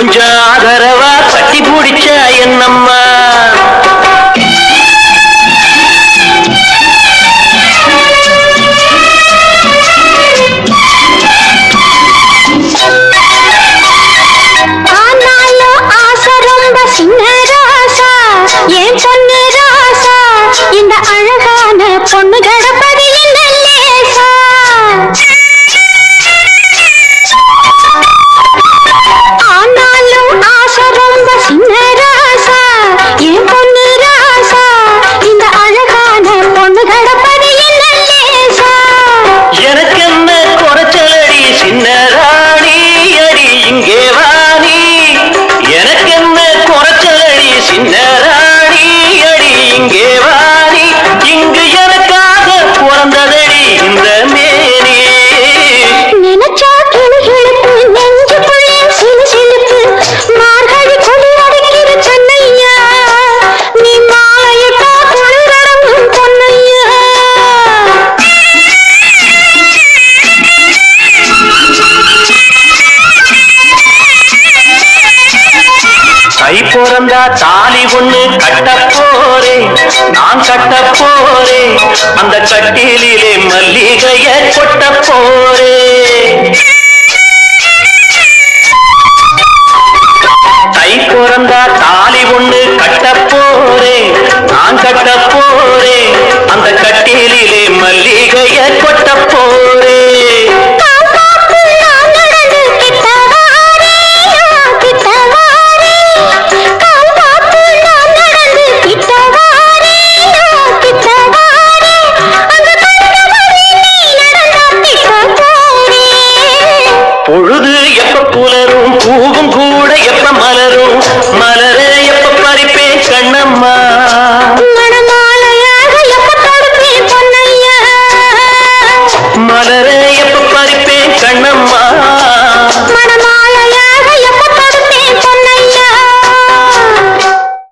கொஞ்சம் ஆதரவா கட்டி பிடிச்சா என்னம்மா இந்த அழகான பொண்ணு கடப்பது என்ன லேசா ஆனாலும் ஆசை ரொம்ப சின்ன ராசா என் பொண்ணு ராசா இந்த அழகான பொண்ணு கடப்பது என்ன லேசா எனக்கு என்ன குறைச்சலடி சின்ன ராணி அடி இங்கே வாணி எனக்கு என்ன குறைச்சலடி சின்ன ராணி அடி இங்கே வாணி இங்கு எனக்காக பிறந்ததடி இந்த மேனி நினைச்சா கிளிகளுக்கு நெஞ்சுக்குள்ளே சிலுசிலுக்கு மார்கழி குளிர் அடிக்கிற கண்ணையா நீ மாலையிட்டா குளிரடங்கும் பொன்னையா கை பிறந்தா தாலி ஒண்ணு கட்ட போரே நான் கட்ட போரே அந்த கட்டிலே மல்லிகைய கொட்ட போரே கை பிறந்தா தாலி ஒண்ணு கட்ட போரே நான் கட்ட போரே அந்த கட்டிலே மல்லிகைய கொட்ட போரே பொழுது எப்ப புலரும் பூவும் கூட எப்ப மலரும்